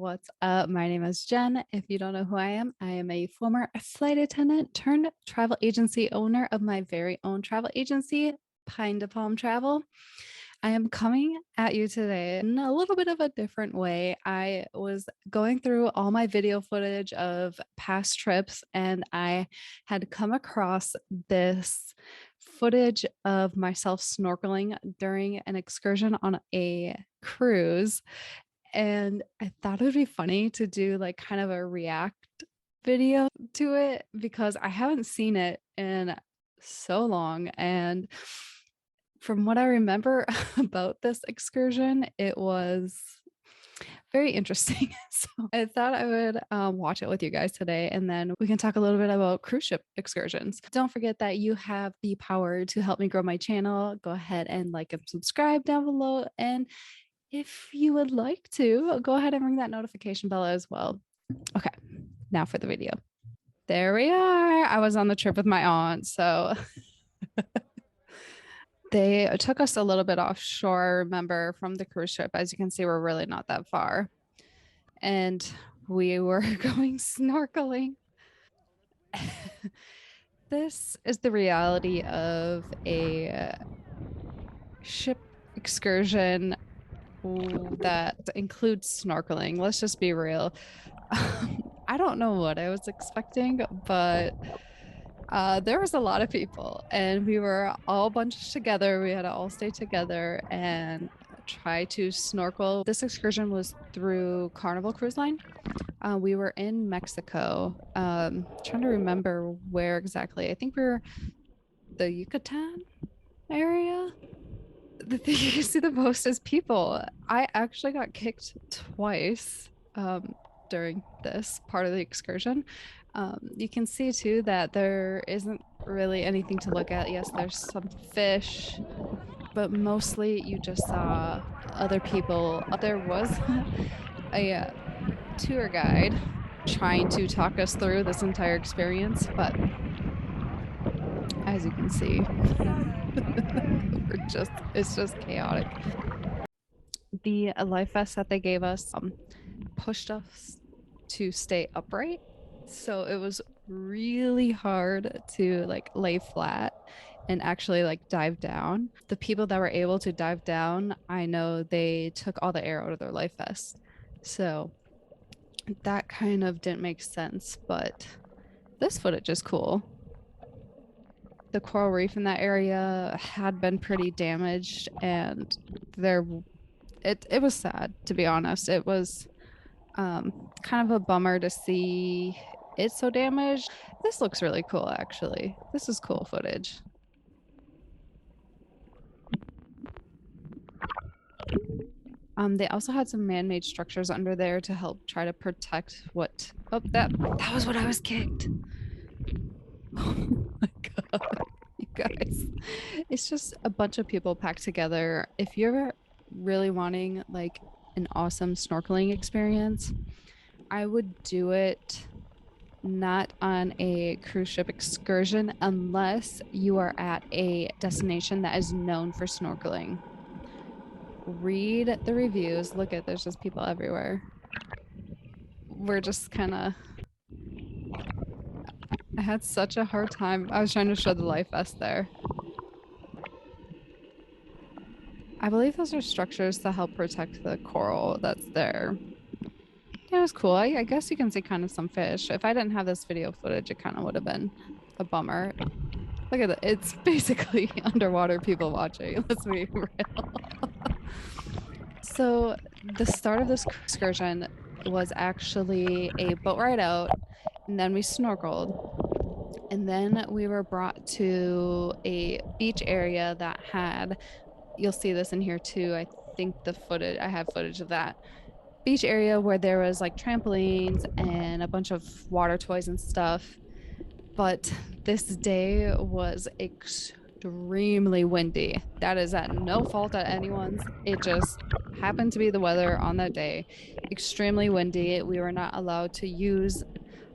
What's up? My name is Jen. If you don't know who I am a former flight attendant turned travel agency owner of my very own travel agency, Pine to Palm Travel. I am coming at you today in a little bit of a different way. I was going through all my video footage of past trips and I had come across this footage of myself snorkeling during an excursion on a cruise. And I thought it would be funny to do like kind of a react video to it because I haven't seen it in so long. And from what I remember about this excursion, it was very interesting. So I thought I would watch it with you guys today, and then we can talk a little bit about cruise ship excursions. Don't forget that you have the power to help me grow my channel. Go ahead and like and subscribe down below. And if you would like to, go ahead and ring that notification bell as well. Okay, now for the video. There we are. I was on the trip with my aunt, so they took us a little bit offshore, I remember, from the cruise ship. As you can see, we're really not that far. And we were going snorkeling. This is the reality of a ship excursion that includes snorkeling. Let's just be real. I don't know what I was expecting, but there was a lot of people and we were all bunched together. We had to all stay together and try to snorkel. This excursion was through Carnival Cruise Line. We were in Mexico. Trying to remember where exactly. I think we were the Yucatan area. The thing you see the most is people. I actually got kicked twice during this part of the excursion. You can see too that there isn't really anything to look at. Yes, there's some fish, but mostly you just saw other people. There was a tour guide trying to talk us through this entire experience, but as you can see, it's just chaotic. The life vest that they gave us pushed us to stay upright, so it was really hard to like lay flat and actually like dive down. The people that were able to dive down, I know they took all the air out of their life vest, so that kind of didn't make sense. But this footage is cool. The coral reef in that area had been pretty damaged, and it was sad, to be honest. It was kind of a bummer to see it so damaged. This looks really cool, actually. This is cool footage. They also had some man-made structures under there to help try to protect what. Oh, that was what I was kicked. Oh my god, you guys! It's just a bunch of people packed together. If you're really wanting like an awesome snorkeling experience, I would do it not on a cruise ship excursion unless you are at a destination that is known for snorkeling. Read the reviews. Look at, there's just people everywhere. We're just kind of, I had such a hard time. I was trying to show the life vest there. I believe those are structures to help protect the coral that's there. Yeah, it was cool. I guess you can see kind of some fish. If I didn't have this video footage, it kind of would have been a bummer. Look at it. It's basically underwater people watching. Let's be real. So the start of this excursion was actually a boat ride out, and then we snorkeled. And then we were brought to a beach area that had, you'll see this in here too. I think I have footage of that beach area where there was like trampolines and a bunch of water toys and stuff. But this day was extremely windy. That is at no fault at anyone's. It just happened to be the weather on that day. Extremely windy. We were not allowed to use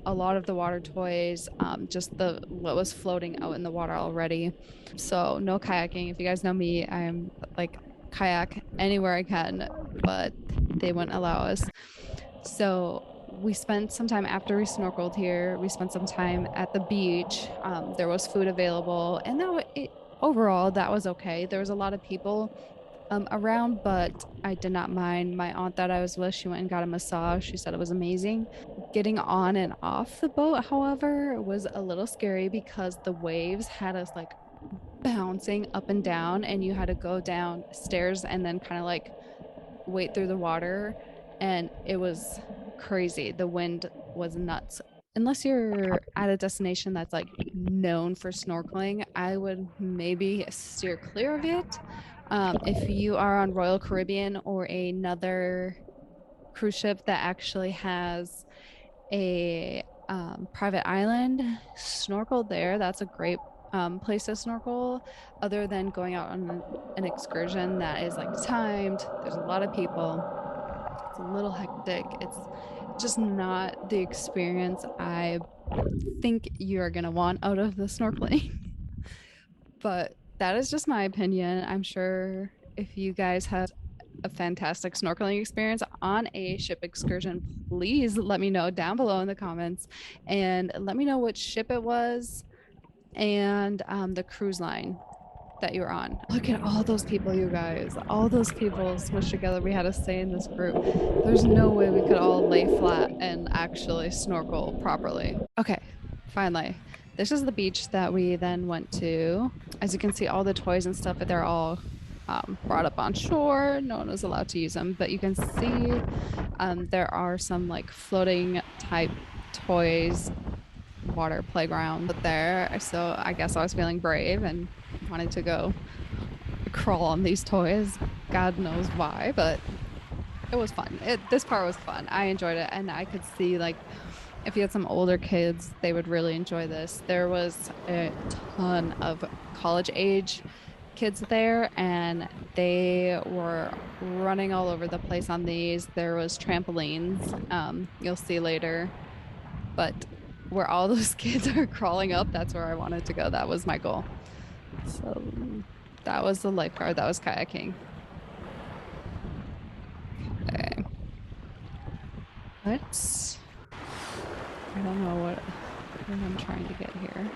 a lot of the water toys, just what was floating out in the water already. So no kayaking. If you guys know me, I'm like kayak anywhere I can, but they wouldn't allow us. So we spent some time after we snorkeled here. We spent some time at the beach. There was food available, and overall that was okay. There was a lot of people around, but I did not mind. My aunt that I was with, she went and got a massage. She said it was amazing. Getting on and off the boat, however, was a little scary because the waves had us like bouncing up and down, and you had to go down stairs and then kind of like wade through the water. And it was crazy. The wind was nuts. Unless you're at a destination that's like known for snorkeling, I would maybe steer clear of it. If you are on Royal Caribbean or another cruise ship that actually has a private island, snorkel there. That's a great place to snorkel, other than going out on an excursion that is like timed. There's a lot of people. It's a little hectic. It's just not the experience I think you're going to want out of the snorkeling. But that is just my opinion. I'm sure if you guys have a fantastic snorkeling experience on a ship excursion, please let me know down below in the comments and let me know which ship it was and the cruise line that you're on. Look at all those people, you guys. All those people smushed together. We had to stay in this group. There's no way we could all lay flat and actually snorkel properly. Okay, finally. This is the beach that we then went to. As you can see, all the toys and stuff, they're all brought up on shore. No one was allowed to use them, but you can see there are some like floating type toys, water playground there. So I guess I was feeling brave and wanted to go crawl on these toys. God knows why, but it was fun. This part was fun. I enjoyed it, and I could see like if you had some older kids, they would really enjoy this. There was a ton of college age kids there, and they were running all over the place on these. There was trampolines, you'll see later, but where all those kids are crawling up, that's where I wanted to go. That was my goal. So that was the lifeguard. That was kayaking. Okay. Let's. I don't know what I'm trying to get here.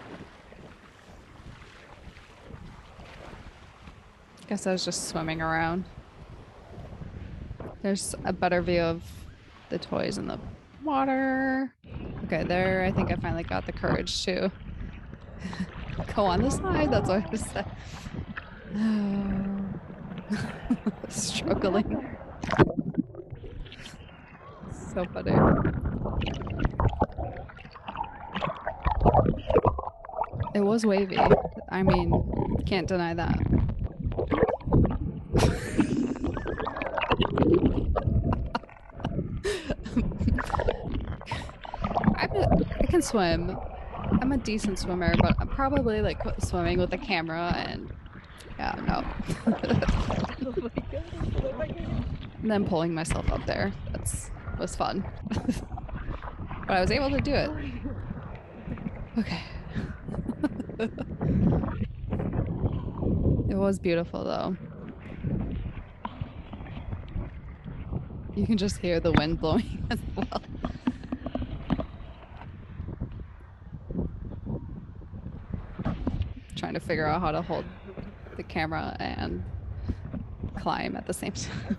Guess I was just swimming around. There's a better view of the toys in the water. Okay, there. I think I finally got the courage to go on the slide. That's what I said. Struggling. So funny. It was wavy. I mean, can't deny that. I can swim. I'm a decent swimmer, but I'm probably like swimming with a camera and yeah, no. And then pulling myself up there. Was fun. But I was able to do it. Okay. It was beautiful though. You can just hear the wind blowing as well. Trying to figure out how to hold the camera and climb at the same time.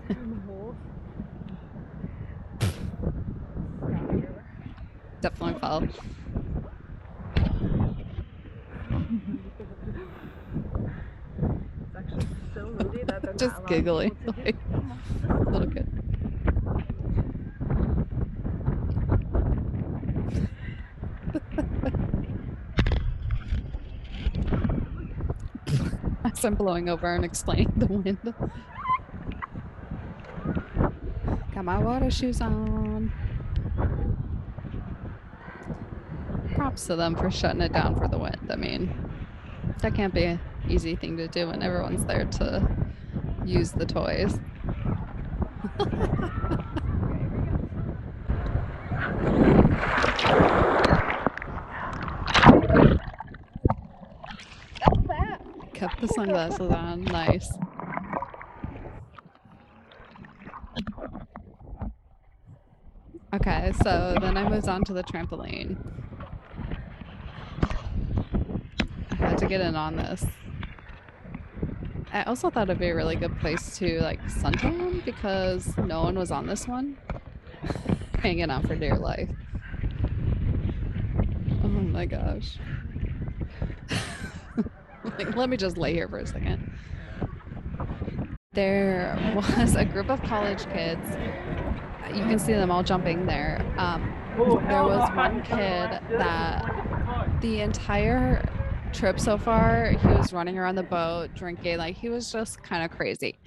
Definitely fell. It's actually so moody that they're Just giggling like a little kid. As I'm blowing over and explaining the wind. Got my water shoes on. Props to them for shutting it down for the wind. I mean, that can't be an easy thing to do when everyone's there to use the toys. Kept the sunglasses on. Nice. Okay, so then I moved on to the trampoline. I had to get in on this. I also thought it'd be a really good place to like suntan because no one was on this one, hanging out for dear life. Oh my gosh. Like, let me just lay here for a second. There was a group of college kids. You can see them all jumping there. There was one kid that the entire trip so far, he was running around the boat, drinking, like he was just kind of crazy.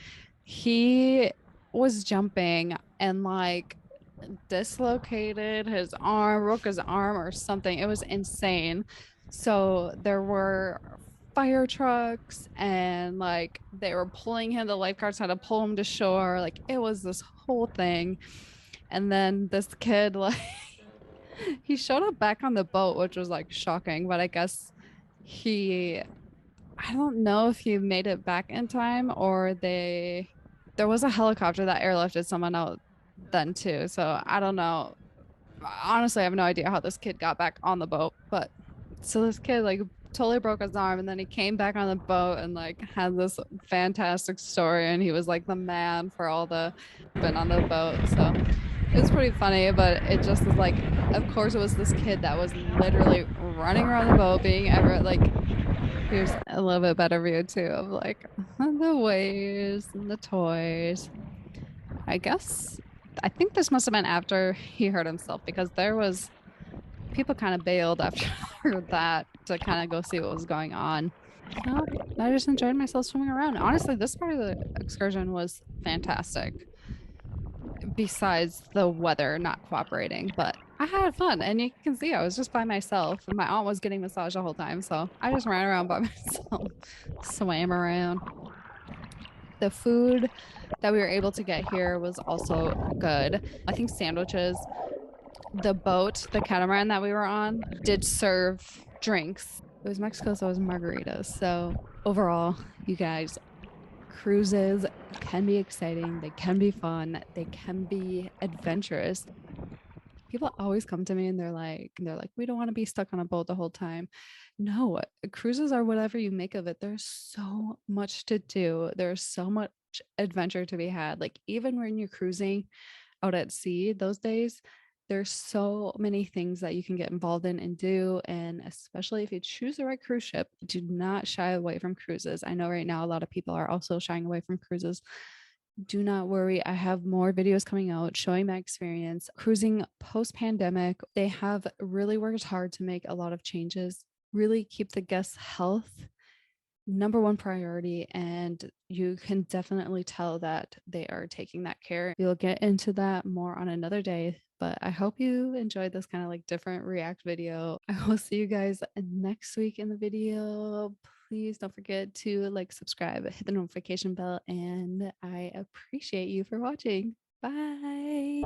He was jumping and like dislocated his arm, broke his arm or something. It was insane. So there were fire trucks and like they were pulling him. The lifeguards had to pull him to shore. Like it was this whole thing. And then this kid, like, he showed up back on the boat, which was like shocking, but I guess he, I don't know if he made it back in time or there was a helicopter that airlifted someone out then too. So I don't know. Honestly, I have no idea how this kid got back on the boat, but so this kid like totally broke his arm and then he came back on the boat and like had this fantastic story and he was like the man for all the been on the boat. So it was pretty funny, but it just was like, of course, it was this kid that was literally running around the boat, being ever like, here's a little bit better view too of like the waves and the toys. I guess I think this must have been after he hurt himself because there was people kind of bailed after that to kind of go see what was going on. So I just enjoyed myself swimming around. Honestly, this part of the excursion was fantastic besides the weather not cooperating, but I had fun and you can see I was just by myself and my aunt was getting massage the whole time. So I just ran around by myself, swam around. The food that we were able to get here was also good. I think sandwiches, the boat, the catamaran that we were on did serve drinks. It was Mexico, so it was margaritas. So overall, you guys, cruises can be exciting, they can be fun, they can be adventurous. People always come to me and they're like, we don't want to be stuck on a boat the whole time. No, cruises are whatever you make of it. There's so much to do. There's so much adventure to be had. Like even when you're cruising out at sea those days, there's so many things that you can get involved in and do. And especially if you choose the right cruise ship, do not shy away from cruises. I know right now a lot of people are also shying away from cruises. Do not worry. I have more videos coming out showing my experience cruising post pandemic. They have really worked hard to make a lot of changes, really keep the guests' health number one priority. And you can definitely tell that they are taking that care. We'll get into that more on another day. But I hope you enjoyed this kind of like different react video. I will see you guys next week in the video. Please don't forget to like, subscribe, hit the notification bell, and I appreciate you for watching. Bye.